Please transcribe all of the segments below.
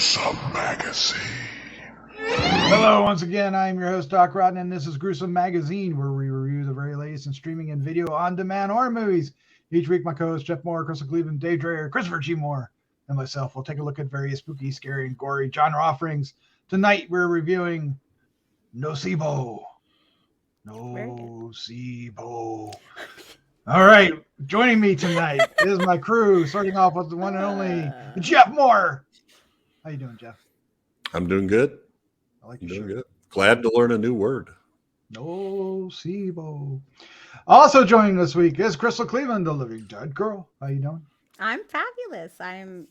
Gruesome Magazine. Hello, once again, I'm your host, Doc Rodden, and this is Gruesome Magazine, where we review the very latest in streaming and video on-demand horror movies. Each week, my co-hosts Jeff Mohr, Crystal Cleveland, Dave Dreher, Christopher G. Mohr, and myself will take a look at various spooky, scary, and gory genre offerings. Tonight, we're reviewing NOCEBO. NOCEBO. All right, joining me tonight is my crew, starting off with the one and only Jeff Mohr. How you doing, Jeff? I'm doing good. I like I'm your doing shirt. good. Glad to learn a new word. NOCEBO. Also joining this week is Crystal Cleveland, the living dead girl. How you doing? I'm fabulous. I'm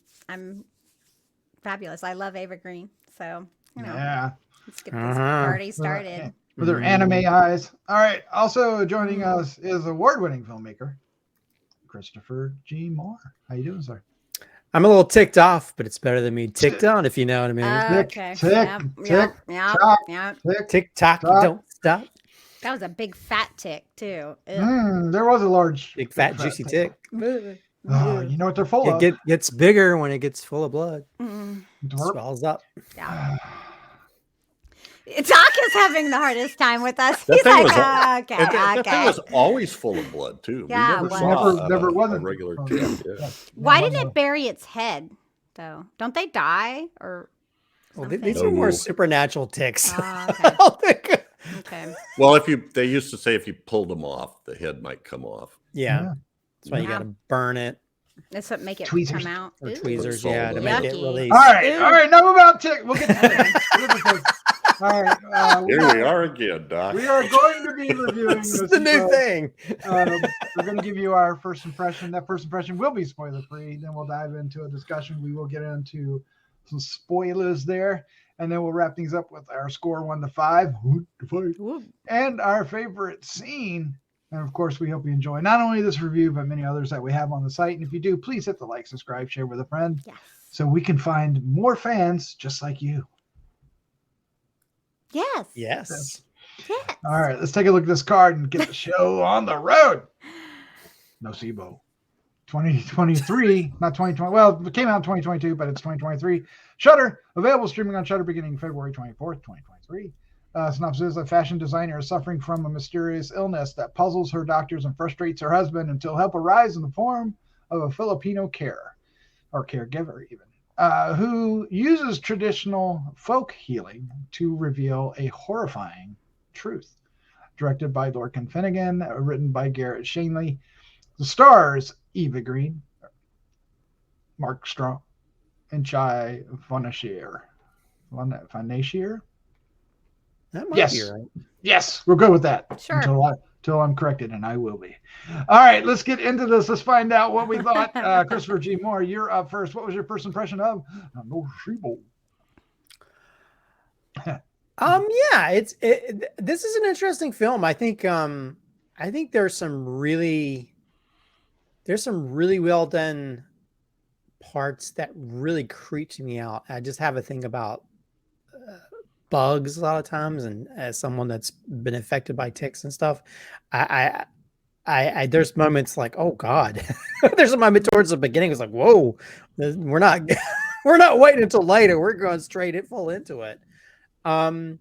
fabulous. I love Ava Green. So, Yeah. let's get this party started. With her anime eyes. All right. Also joining us is award-winning filmmaker Christopher G. Mohr. How you doing, sir? I'm a little ticked off, but it's better than me ticked on, if you know what I mean. Okay. Tick, Tick tock, don't stop. That was a big fat tick too. There was a large, big fat juicy tick. Oh, you know what they're full of. It gets bigger when it gets full of blood. Dwarf. Swells up. Yeah. Doc is having the hardest time with us. That He's thing like, was, okay. That thing was always full of blood too. Yeah, we it never was. saw Never a wasn't. regular tick. Yeah. Why didn't it bury its head though? Don't they die or Well, something? these are more supernatural ticks. Oh, I don't think. Okay. Well, they used to say if you pulled them off, the head might come off. Yeah. That's why you got to burn it. That's what make it Tweezers. come out. Or Ooh. tweezers, Yucky. yeah, to make it Yucky. release. All right. Ew. All right. Enough about tick. We'll get to that. All right. Here we are again, Doc. We are going to be reviewing This is the new thing. We're going to give you our first impression. That first impression will be spoiler free. Then we'll dive into a discussion. We will get into some spoilers there, and then we'll wrap things up with our score 1 to 5, and our favorite scene. And of course, we hope you enjoy not only this review but many others that we have on the site. And if you do, please hit the like, subscribe, share with a friend, so we can find more fans just like you. Yes. Yes. Yes. All right, let's take a look at this card and get the show on the road. NOCEBO. 2023, not 2020. Well, it came out in 2022, but it's 2023. Shudder, available streaming on Shudder beginning February 24th, 2023. Synopsis: a fashion designer is suffering from a mysterious illness that puzzles her doctors and frustrates her husband until help arrives in the form of a Filipino caregiver even, who uses traditional folk healing to reveal a horrifying truth. Directed by Lorcan Finnegan, written by Garret Shanley. The stars Eva Green, Mark Strong, and Chai Fonacier. Fonacier? That might Yes. be right. Yes, we're good with that. Sure. Until I'm corrected, and I will be. All right, let's get into this. Let's find out what we thought. Christopher G. Mohr, you're up first. What was your first impression of NOCEBO? Yeah, this is an interesting film. I think there's some really well done parts that really creeps me out. I just have a thing about bugs a lot of times, and as someone that's been affected by ticks and stuff, I there's moments like, oh God, there's a moment towards the beginning. It's like, whoa, we're not waiting until later. We're going straight full into it. But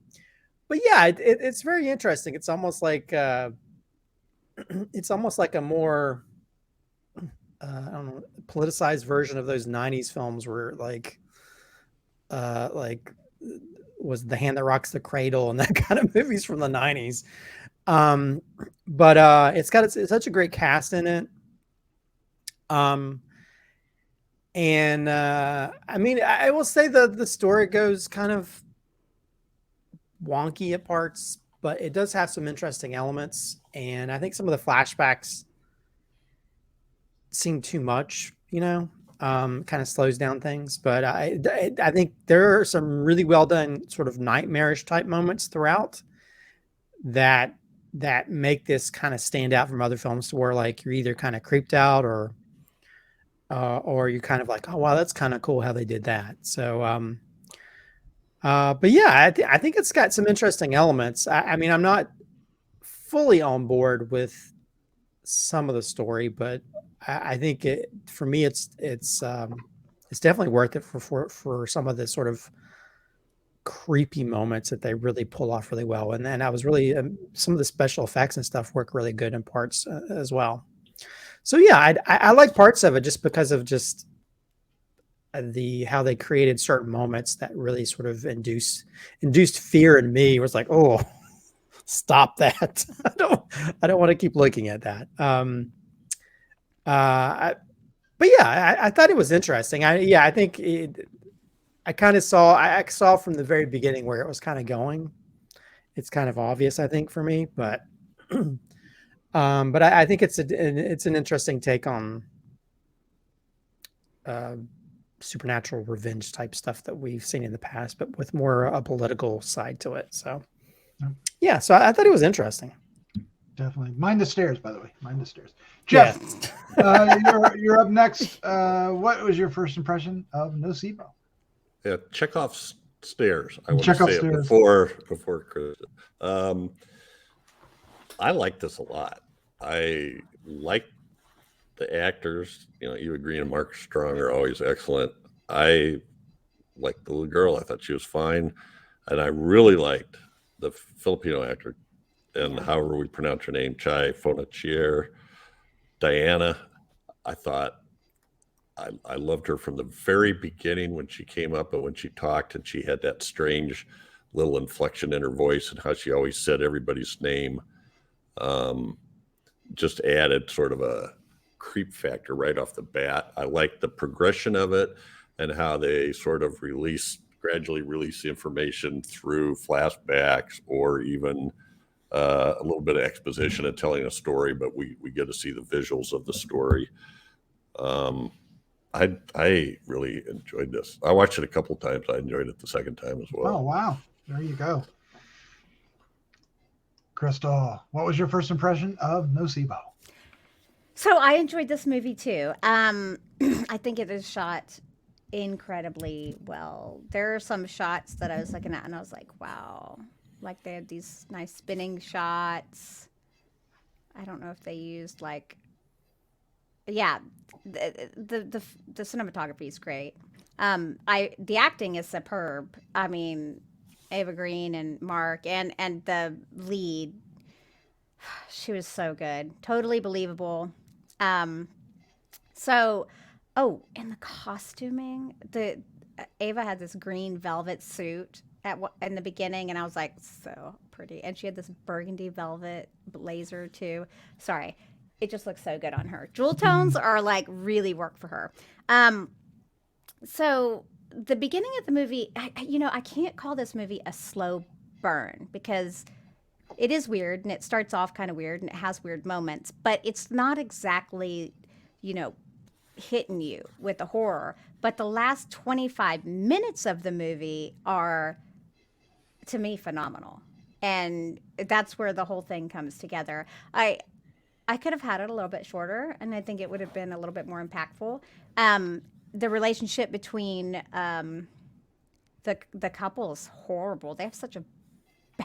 yeah, it's very interesting. It's almost like a more I don't know, politicized version of those 90s films where like was The Hand That Rocks the Cradle and that kind of movies from the 90s. But it's got it's such a great cast in it. And I mean, I will say the story goes kind of wonky at parts, but it does have some interesting elements. And I think some of the flashbacks seem too much, kind of slows down things. But I think there are some really well done sort of nightmarish type moments throughout that make this kind of stand out from other films, to where like you're either kind of creeped out or you're kind of like, oh wow, that's kind of cool how they did that. So but yeah, I think it's got some interesting elements. I mean, I'm not fully on board with some of the story, but I think for me it's it's definitely worth it for some of the sort of creepy moments that they really pull off really well. And then I was really some of the special effects and stuff work really good in parts as well. So yeah, I like parts of it just because of just how they created certain moments that really sort of induced fear in me. It was like, oh, stop that. I don't want to keep looking at that. But yeah, I thought it was interesting. I think I saw from the very beginning where it was kind of going. It's kind of obvious, I think, for me, but I think it's an interesting take on supernatural revenge type stuff that we've seen in the past, but with more a political side to it. So yeah, so I thought it was interesting. Definitely. Mind the stairs, by the way. Mind the stairs. Jeff, you're up next. What was your first impression of NOCEBO? Yeah, Chekhov's stairs. I want Chekhov's to say stairs. it before Chris. I like this a lot. I like the actors. You know, Eva Green and Mark Strong are always excellent. I liked the little girl. I thought she was fine. And I really liked the Filipino actor, and however we pronounce her name, Fonacier, Diana. I thought I loved her from the very beginning when she came up and when she talked, and she had that strange little inflection in her voice and how she always said everybody's name. Just added sort of a creep factor right off the bat. I liked the progression of it and how they sort of gradually release information through flashbacks or even a little bit of exposition and telling a story, but we get to see the visuals of the story. I really enjoyed this. I watched it a couple times. I enjoyed it the second time as well. Oh, wow. There you go. Crystal, what was your first impression of NOCEBO? So I enjoyed this movie too. I think it is shot incredibly well. There are some shots that I was looking at and I was like, wow. Like they had these nice spinning shots. I don't know if they used the cinematography is great. The acting is superb. I mean, Eva Green and Mark and the lead, she was so good, totally believable. And the costuming, Ava had this green velvet suit in the beginning, and I was like, so pretty. And she had this burgundy velvet blazer too. Sorry, it just looks so good on her. Jewel tones are like really work for her. So the beginning of the movie, I can't call this movie a slow burn because it is weird and it starts off kind of weird and it has weird moments, but it's not exactly, hitting you with the horror. But the last 25 minutes of the movie are, to me, phenomenal. And that's where the whole thing comes together. I could have had it a little bit shorter, and I think it would have been a little bit more impactful. The relationship between the couple is horrible. They have such a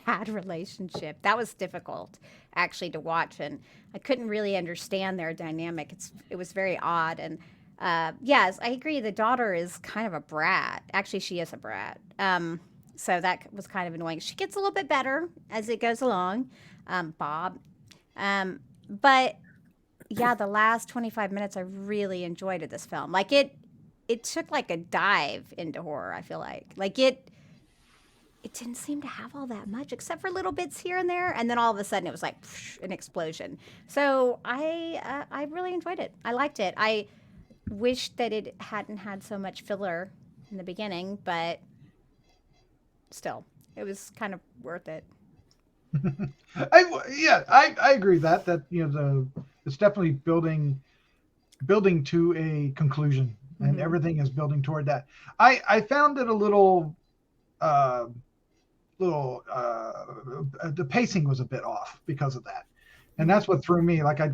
bad relationship. That was difficult, actually, to watch, and I couldn't really understand their dynamic. It was very odd, and yes, I agree. The daughter is kind of a brat. Actually, she is a brat. So that was kind of annoying. She gets a little bit better as it goes along, Bob. But yeah, the last 25 minutes, I really enjoyed this film. Like it took like a dive into horror. I feel like it didn't seem to have all that much, except for little bits here and there, and then all of a sudden it was like an explosion. So I really enjoyed it. I liked it. I wish that it hadn't had so much filler in the beginning, but still, it was kind of worth it. I agree with that it's definitely building to a conclusion, and everything is building toward that. I found it a little the pacing was a bit off because of that, and that's what threw me. Like I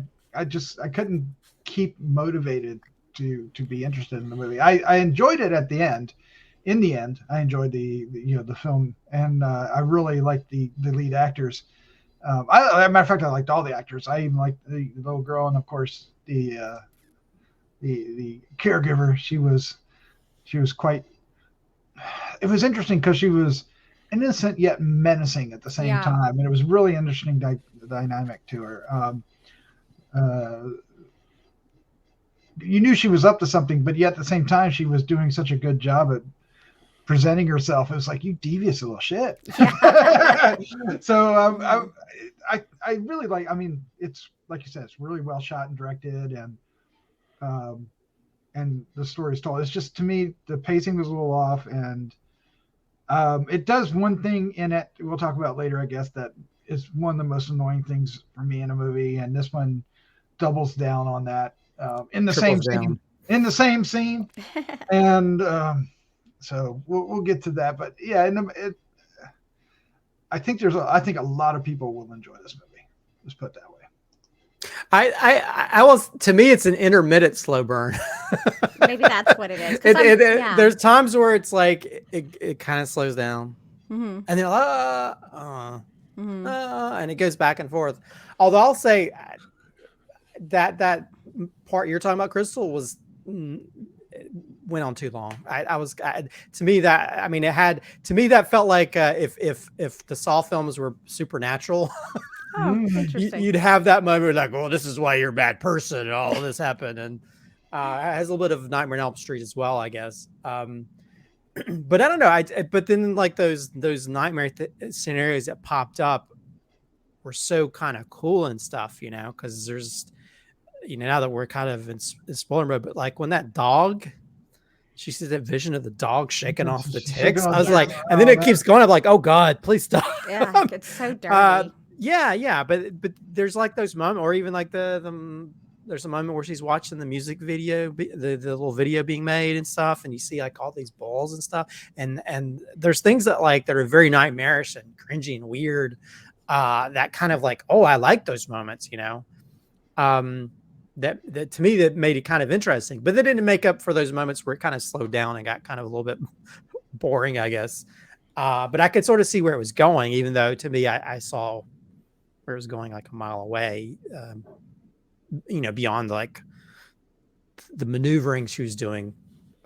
couldn't keep motivated to be interested in the movie. I enjoyed it at the end. In the end, I enjoyed the film, and I really liked the lead actors. As a matter of fact, I liked all the actors. I even liked the little girl, and of course the caregiver. She was she was quite. It was interesting because she was innocent yet menacing at the same time, and it was really interesting dynamic to her. You knew she was up to something, but yet at the same time, she was doing such a good job at presenting herself. It was like, you devious little shit. So I really like. I mean, it's like you said, it's really well shot and directed, and the story's told. It's just, to me, the pacing was a little off, and it does one thing in it we'll talk about later, I guess, that is one of the most annoying things for me in a movie, and this one doubles down on that in the same scene. And so we'll get to that, but yeah, I think a lot of people will enjoy this movie. Let's put it that way. I was, to me, it's an intermittent slow burn. Maybe that's what it is. There's times where it's like it kind of slows down, Mm-hmm. and then and it goes back and forth. Although I'll say that part you're talking about, Crystal, went on too long. To me that felt like if the Saw films were supernatural. Oh, interesting. You'd have that moment like, oh, this is why you're a bad person, and all of this happened, and it has a little bit of Nightmare on Elm Street as well, I guess. But I don't know. But then like those nightmare scenarios that popped up were so kind of cool and stuff, because there's, now that we're kind of in spoiler mode, but like when that dog, she sees that vision of the dog shaking off the ticks. I was like, and then it keeps going. I'm like, oh God, please stop. Yeah, it's so dirty. Yeah, but there's like those moments, or even like there's a moment where she's watching the music video, the little video being made and stuff, and you see like all these balls and stuff, and there's things that are very nightmarish and cringy and weird, that kind of like, oh, I like those moments, that to me that made it kind of interesting, but they didn't make up for those moments where it kind of slowed down and got kind of a little bit boring, I guess. But I could sort of see where it was going, even though to me I saw where it was going like a mile away, beyond like the maneuvering she was doing,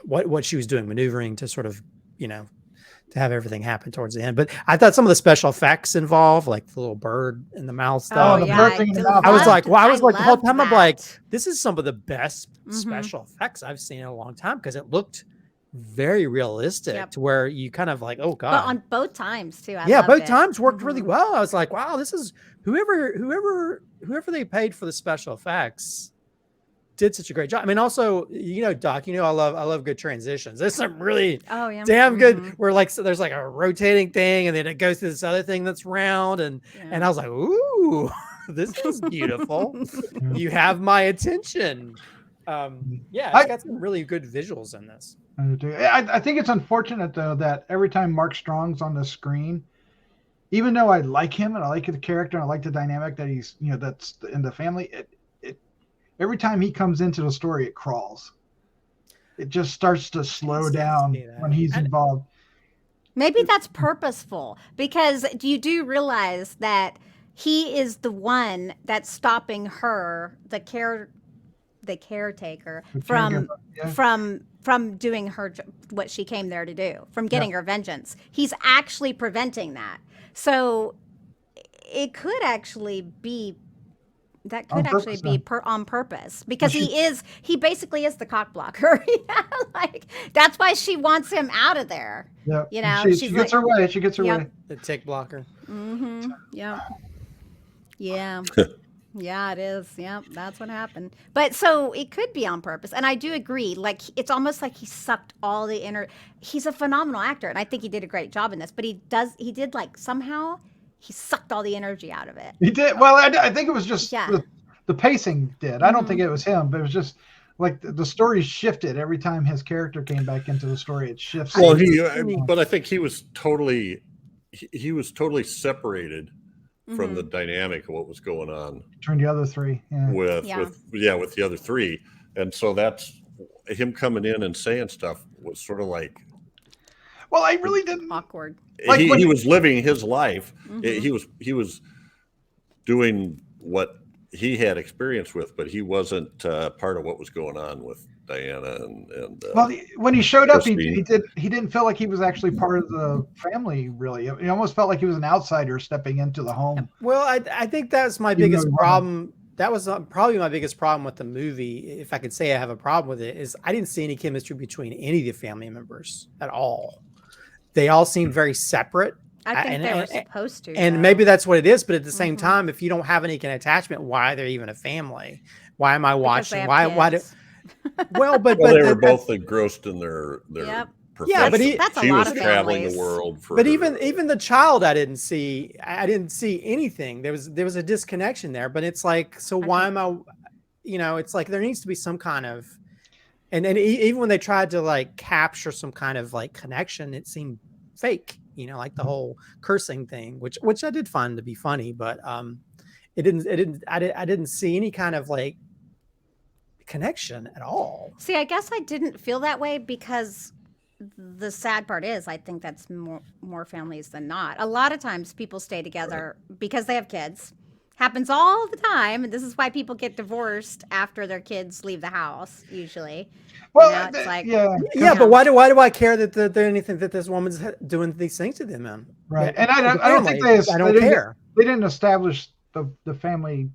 what she was doing, maneuvering to sort of, to have everything happen towards the end. But I thought some of the special effects involved, like the little bird in the mouth stuff. Oh, the bird thing in the mouth. I was like the whole time, I'm like, that. this is some of the best special effects I've seen in a long time, because it looked very realistic to where you kind of like, oh God. But on both times too. Both times worked really well. I was like, wow, this is whoever they paid for the special effects did such a great job. I mean, also, Doc, I love good transitions. There's some really damn good where like, so there's like a rotating thing, and then it goes to this other thing that's round, and I was like, ooh, this was beautiful. You have my attention. It's got some really good visuals in this. I think it's unfortunate though that every time Mark Strong's on the screen, even though I like him and I like the character and I like the dynamic that he's, that's in the family, it every time he comes into the story, it crawls. It just starts to slow down when he's involved. Maybe that's purposeful, because you do realize that he is the one that's stopping her, the caretaker, from doing her what she came there to do, from getting her vengeance. He's actually preventing that. So it could actually be on purpose, because he basically is the cock blocker. Like that's why she wants him out of there. Yeah, she gets her way. She gets her way. The tick blocker. Mm-hmm. Yeah. Yeah, it is. Yeah, that's what happened. But so it could be on purpose. And I do agree. Like, it's almost like he sucked all the he's a phenomenal actor, and I think he did a great job in this, but somehow he sucked all the energy out of it. He did. Well, I think it was just the pacing did. I don't think it was him, but it was just like the story shifted every time his character came back into the story. It shifts. Well, but I think he was totally separated from the dynamic of what was going on between the other three, with the other three, and so that's him coming in and saying stuff was sort of like, well, I really didn't awkward. Like he was living his life. He was doing what he had experience with, but he wasn't part of what was going on with Diana and Well, when he showed up, Christine. he didn't feel like he was actually part of the family. Really, he almost felt like he was an outsider stepping into the home. Well, I think that's my Even though biggest he wasn't. problem. That was probably my biggest problem with the movie. If I could say I have a problem with it, is I didn't see any chemistry between any of the family members at all. They all seemed very separate. I think they were supposed to. And though. maybe that's what it is. But at the same time, if you don't have any kind of attachment, why are they even a family? Why am I Because they watching? have Why do? kids. Well, but Well, they were that's- both engrossed in their Yep. Yeah, but profession. that's a she lot was of traveling families. the world for. But even the child, I didn't see anything. There was a disconnection there. But it's like, so why am I? It's like there needs to be some kind of, and even when they tried to like capture some kind of like connection, it seemed fake. Like the whole cursing thing, which I did find to be funny, but I didn't see any kind of like connection at all. See, I guess I didn't feel that way because the sad part is I think that's more families than not. A lot of times people stay together because they have kids. Happens all the time, and this is why people get divorced after their kids leave the house usually. Well, It's like, Yeah, but why do I care that there anything that this woman's doing these things to them, man? right, Yeah, and I don't think I don't care. They didn't establish the family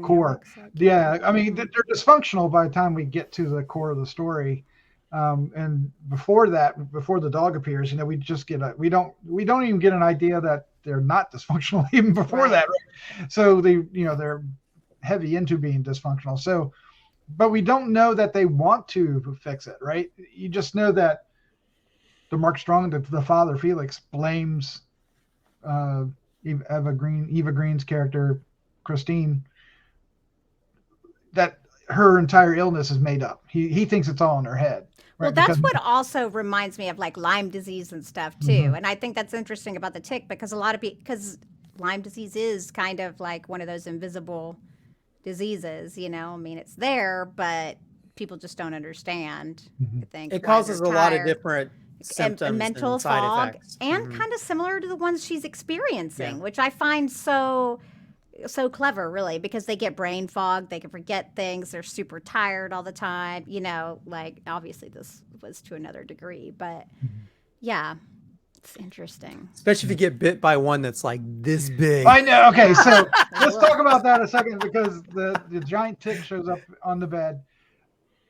core. dynamics, like, Yeah, I mean they're dysfunctional by the time we get to the core of the story. And before that, before the dog appears, we just get we don't even get an idea that they're not dysfunctional even before that. Right? So they're heavy into being dysfunctional. So, but we don't know that they want to fix it, right? You just know that the Mark Strong, the father Felix, blames Eva Green's character Christine, that her entire illness is made up. He thinks it's all in her head. Well, Right, that's because- what also reminds me of like Lyme disease and stuff too. Mhm. And I think that's interesting about the tick because a lot of people, because Lyme disease is kind of like one of those invisible diseases, I mean, it's there, but people just don't understand. Mhm. I think It why causes they're a lot of tired. different symptoms and mental and side fog, effects. and Mhm. kind of similar to the ones she's experiencing, Yeah. which I find so clever, really, because they get brain fog, they can forget things, they're super tired all the time, like obviously this was to another degree, but yeah, it's interesting. Especially if you get bit by one that's like this big. I know. Okay, so let's talk about that a second because the giant tick shows up on the bed,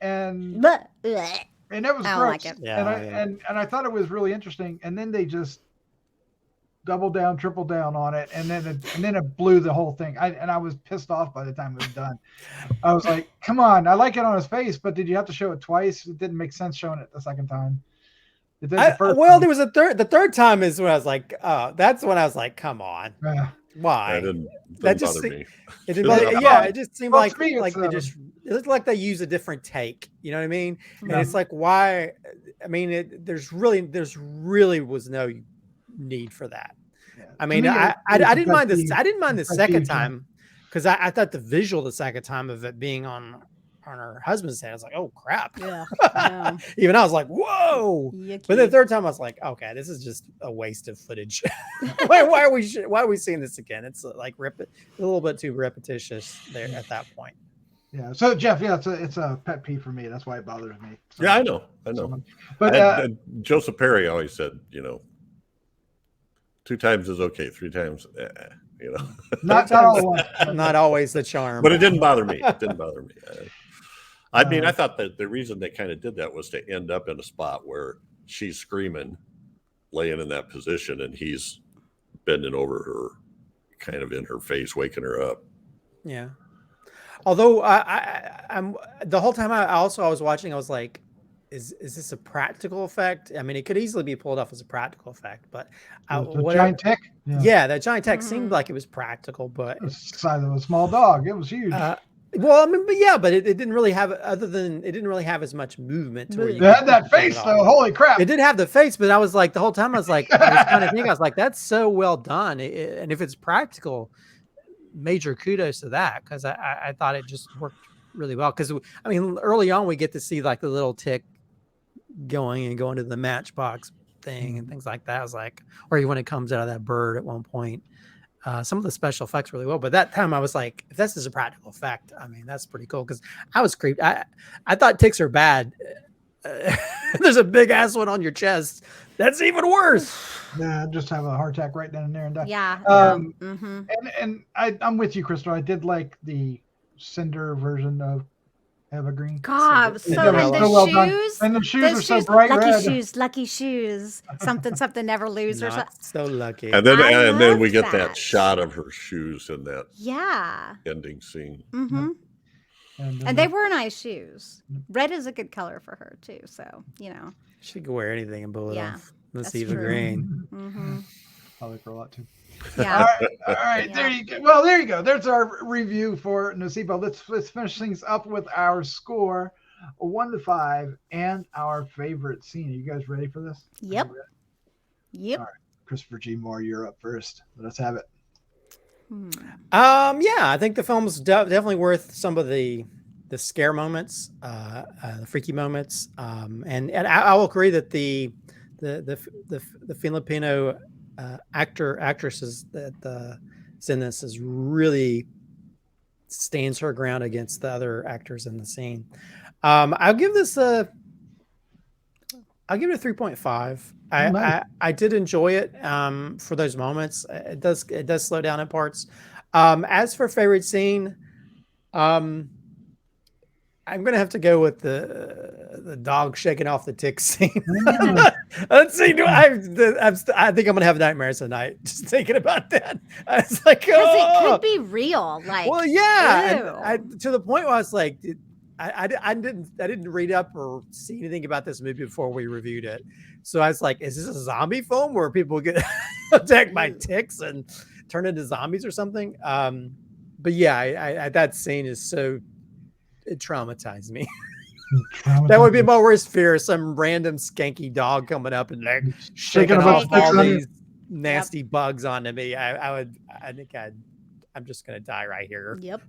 and Blech. it was I don't gross. like it. Yeah, and I thought it was really interesting, and then they just double down, triple down on it, and then it blew the whole thing. I was pissed off by the time it was done. I was like, come on, I like it on his face, but did you have to show it twice? It didn't make sense showing it the second time. It did the first time. There was a third. The third time is when I was like, oh, that's when I was like, come on, Yeah. why? That didn't That just bother me. It didn't, Well, yeah, it just seemed well, like to me, they it's, just it looked like they used a different take. You know what I mean? Yeah. And it's like, why? I mean, there's really was no need for that. Yeah. I To mean, me, I it's didn't mind this. prestige- I didn't mind the prestige, second yeah. time because I thought the visual the second time of it being on her husband's head, I was like, oh crap. Yeah. Even I was like, whoa. But the third time I was like, okay, this is just a waste of footage. why are we seeing this again? It's like a little bit too repetitious there at that point. Yeah. So Jeff, yeah, it's a pet peeve for me. That's why it bothers me. So- Yeah, I know. so much. But Joseph Perry always said, 2 times is okay, 3 times, not all at once. Not always the charm. But it didn't bother me. It didn't bother me. I mean, I thought that the reason they kind of did that was to end up in a spot where she's screaming, laying in that position, and he's bending over her, kind of in her face, waking her up. Yeah. Although I'm the whole time I was watching, I was like, is this a practical effect? I mean, it could easily be pulled off as a practical effect, but The giant tick. yeah, that giant tech seemed like it was practical, but It was the size of a small dog. It was huge. well, I mean, but it didn't really have it didn't really have as much movement to where you It had could that pull it face off. though. Holy crap! It did have the face, but I was like, the whole time I was kind of thinking, I was like, that's so well done. And if it's practical, major kudos to that, because I thought it just worked really well. Because I mean, early on we get to see like the little tick going to the matchbox thing and things like that. I was like, or when it comes out of that bird at one point. some of the special effects really well. But that time I was like, if this is a practical effect, I mean, that's pretty cool. Because I was creeped. I thought ticks are bad. There's a big ass one on your chest. That's even worse. Yeah, just have a heart attack right then and there and die. Yeah. And I'm with you, Crystal. I did like the Cinder version of Eva Green. God, They so did it and the so well done. shoes, And the shoes those are so shoes, bright lucky red. lucky shoes, something never lose or Not something. so lucky. And then we loved get that that. shot of her shoes in that Yeah. ending scene. Mm-hmm. And they were nice shoes. Red is a good color for her too. So She could wear anything and pull it Yeah, off. Let's that's see the true. green. Mm-hmm. Probably for a lot too. Yeah. All right. Yeah. There you go. Well, there you go. There's our review for NOCEBO. Let's finish things up with our score, 1 to 5, and our favorite scene. Are you guys ready for this? Yep. Are you ready? Yep. All right. Christopher G. Mohr, you're up first. Let's have it. Yeah, I think the film's definitely worth some of the scare moments, the freaky moments, and I will agree that the Filipino actresses that is in this is really stands her ground against the other actors in the scene. I'll give it a 3.5. Nice. I did enjoy it for those moments. It does slow down in parts. As for favorite scene, I'm gonna have to go with the dog shaking off the tick scene. Let's see. I think I'm gonna have nightmares tonight just thinking about that. I was like, Because it oh, could be real. Like, well, yeah. ew. And to the point where I was like, I didn't read up or see anything about this movie before we reviewed it. So I was like, is this a zombie film where people get attacked by ticks and turn into zombies or something? But yeah, I that scene is so. It traumatized me. That would be my worst fear: some random skanky dog coming up and like shaking off all these nasty bugs onto me. I'm just gonna die right here. Yep.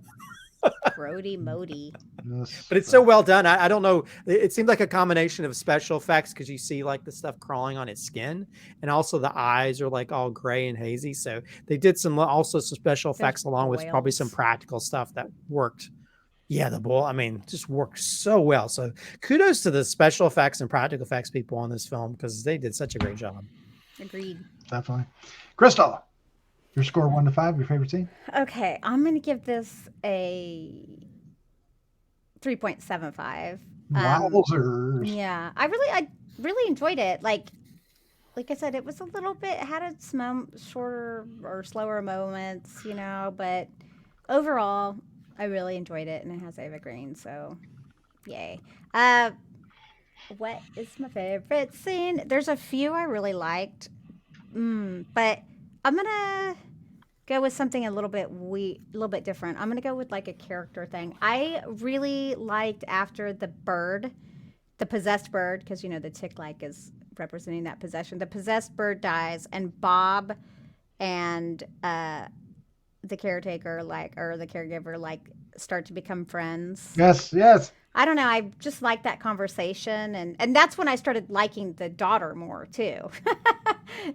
Grody Modi. But it's so well done. I don't know. It seemed like a combination of special effects because you see like the stuff crawling on its skin, and also the eyes are like all gray and hazy. So they did some special effects along with probably some practical stuff that worked. Yeah, the bull. I mean, just worked so well. So kudos to the special effects and practical effects people on this film because they did such a great job. Agreed. Definitely. Crystal, your score 1 to 5, your favorite scene? Okay, I'm gonna give this a 3.75. Wowzers. Yeah, I really enjoyed it. Like I said, it was a little bit had its shorter or slower moments, but overall, I really enjoyed it, and it has Eva Green, so yay. What is my favorite scene? There's a few I really liked, but I'm gonna go with something a little bit different. I'm gonna go with like a character thing. I really liked after the possessed bird, because the tick like is representing that possession. The possessed bird dies, and Bob and the caretaker or the caregiver start to become friends. Yes. I don't know. I just like that conversation, and that's when I started liking the daughter more too.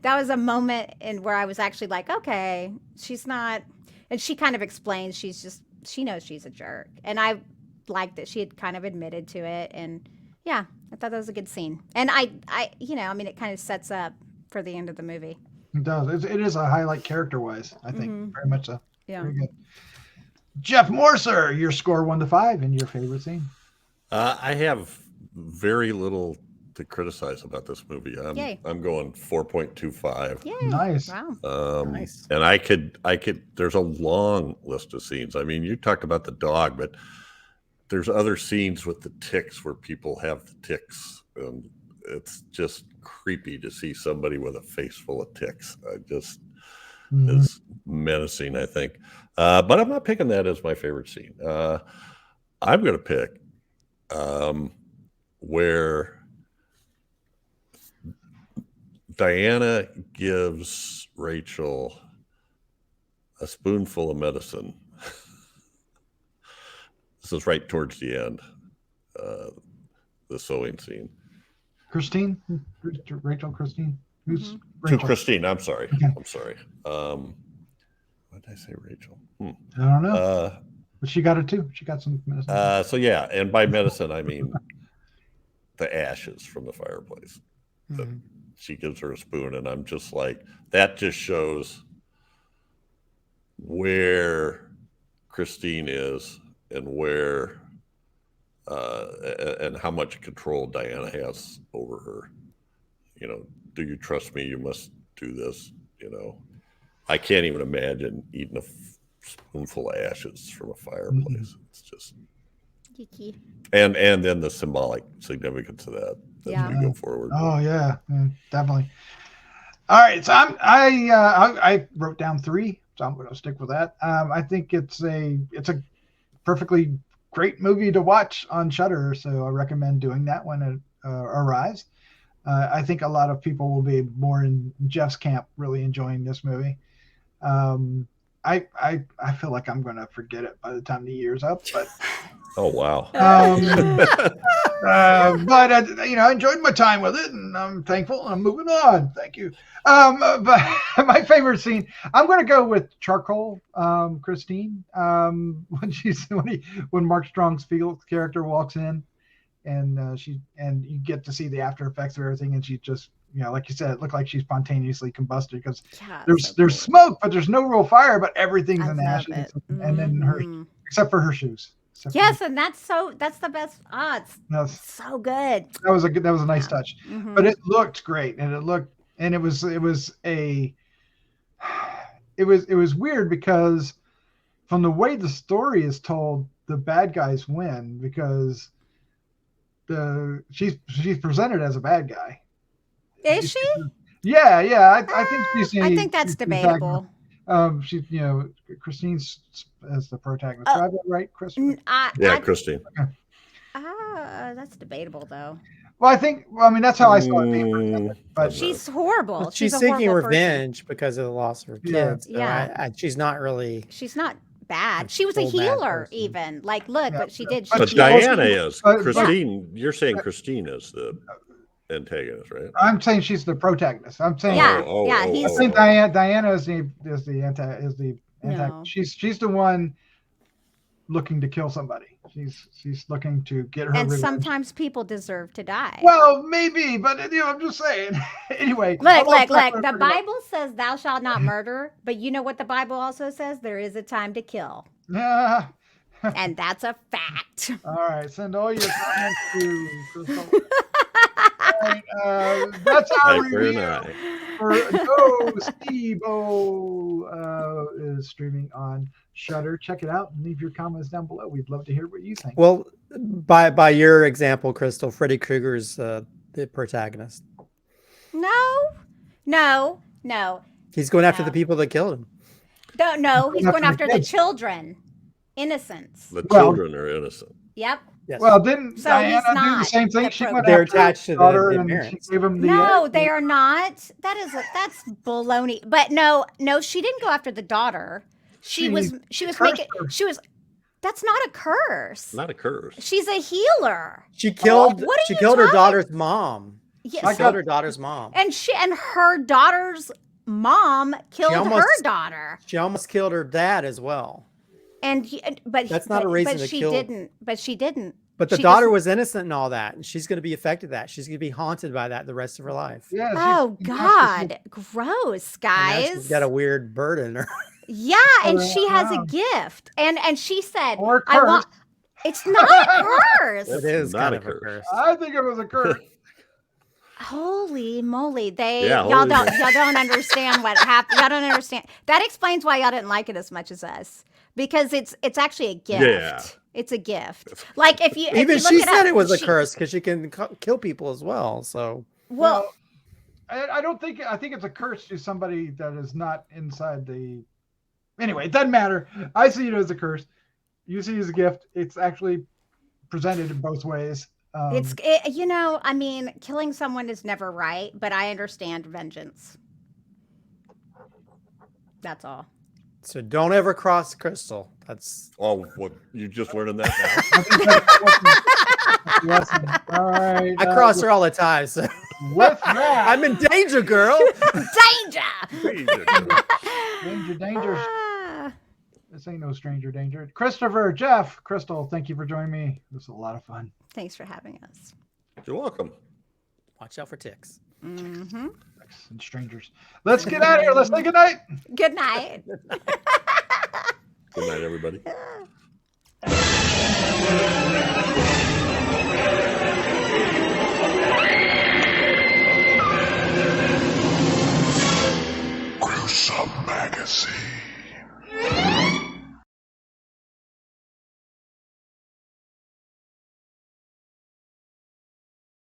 That was a moment where I was actually like, okay, she's not, and she kind of explains she knows she's a jerk, and I liked that she had kind of admitted to it, and yeah, I thought that was a good scene, and I it kind of sets up for the end of the movie. It does. It is a highlight character-wise, I think. Very much so. Yeah. Very good. Jeff Morser, your score 1 to 5 and your favorite scene? I have very little to criticize about this movie. I'm going 4.25. Yay. Nice. Wow. Nice. And I could. There's a long list of scenes. I mean, you talked about the dog, but there's other scenes with the ticks where people have the ticks, and it's just creepy to see somebody with a face full of ticks. Is menacing, I think. But I'm not picking that as my favorite scene. I'm going to pick where Diana gives Rachel a spoonful of medicine. This is right towards the end, the sewing scene. Christine? Rachel, Christine? Who's To Rachel? Christine, I'm sorry. Okay. I'm sorry. What did I say, Rachel? I don't know. But she got it too. She got some medicine. So yeah, and by medicine I mean the ashes from the fireplace. Mhm. She gives her a spoon, and I'm just like, that just shows where Christine is and where and how much control Diana has over her. You know, do you trust me? You must do this. You know, I can't even imagine eating a spoonful of ashes from a fireplace. Mm-hmm. It's just, Geeky. and then the symbolic significance of that as Yeah. we go forward. Oh yeah, definitely. All right, so I wrote down 3, so I'm going to stick with that. I think it's a perfectly great movie to watch on Shudder, so I recommend doing that when it arrives. I think a lot of people will be more in Jeff's camp, really enjoying this movie. I feel like I'm going to forget it by the time the year's up, but Oh wow. but I enjoyed my time with it, and I'm thankful. And I'm moving on. Thank you. But my favorite scene, I'm going to go with Charcoal, Christine. When Mark Strong-Field's character walks in, and you get to see the after effects of everything, and she just, like you said, it looked like she spontaneously combusted because there's smoke, but there's no real fire, but everything's in ashes, and then her, except for her shoes. Yes, and that's the best. It's so good. That was a nice touch, but it looked great, and it was weird because from the way the story is told, the bad guys win because she's presented as a bad guy. Is she? Yeah. I think she's. I think that's debatable. She's Christine's as the protagonist. Do I have that right, Chris? Christine. Okay. That's debatable though. Well, that's how I saw it being, but she's horrible. She's a seeking horrible revenge because of the loss of her kids. Yeah. So she's not really. She's not bad. She was a healer, even. Like, look what she did. But Diana is. Christine, you're saying Christine is the antagonist, right? I'm saying she's the protagonist. I'm saying I think Diana is the antagonist. No. She's the one looking to kill somebody. She's looking to get her and revenge. Sometimes people deserve to die. Well, maybe, but I'm just saying. Anyway, look. The Bible says thou shalt not murder, but you know what the Bible also says? There is a time to kill. Yeah. And that's a fact. All right, send all your comments to Crystal. Right, that's our review for NOCEBO is streaming on Shudder. Check it out and leave your comments down below. We'd love to hear what you think. Well, by your example, Crystal, Freddy Krueger's the protagonist. No. He's going after the people that killed him. No, he's going after the children. Innocents. The children are innocent. Yep. Yes. Well, didn't Diana do the same thing? She went They're after attached to the daughter and parents. she gave him the No, they are not. That's baloney. But no, she didn't go after the daughter. She was making. That's not a curse. Not a curse. She's a healer. She killed. What are she you killed her talking- daughter's mom. Yes. She killed her daughter's mom. And her daughter's mom killed her daughter. She almost killed her dad as well. But that's not a reason to kill. But she didn't. But the daughter was innocent and all that, and she's going to be affected that. She's going to be haunted by that the rest of her life. Yeah. Oh God, gross, guys. She's got a weird bird in her. Yeah, and she has a gift, and she said, Or "I want." It's not a curse. It is Not kind a of a curse. I think it was a curse. Holy moly! Yeah, y'all don't understand what happened. Y'all don't understand. That explains why y'all didn't like it as much as us, because it's actually a gift. Yeah. It's a gift. Like if you Even if you she look said up, it was a curse because she can kill people as well. So Well, I don't think. I think it's a curse to somebody that is not inside the. Anyway, it doesn't matter. I see it as a curse. You see it as a gift. It's actually presented in both ways. killing someone is never right, but I understand vengeance. That's all. So don't ever cross Crystal. That's what you just learning that now. Lesson. All right. I cross her all the time. So with that, I'm in danger, girl. Danger. danger. This ain't no stranger danger. Christopher, Jeff, Crystal, thank you for joining me. This was a lot of fun. Thanks for having us. You're welcome. Watch out for ticks. Mm-hmm. And strangers. Let's get out of here. Let's say goodnight. Good night. Good night, everybody.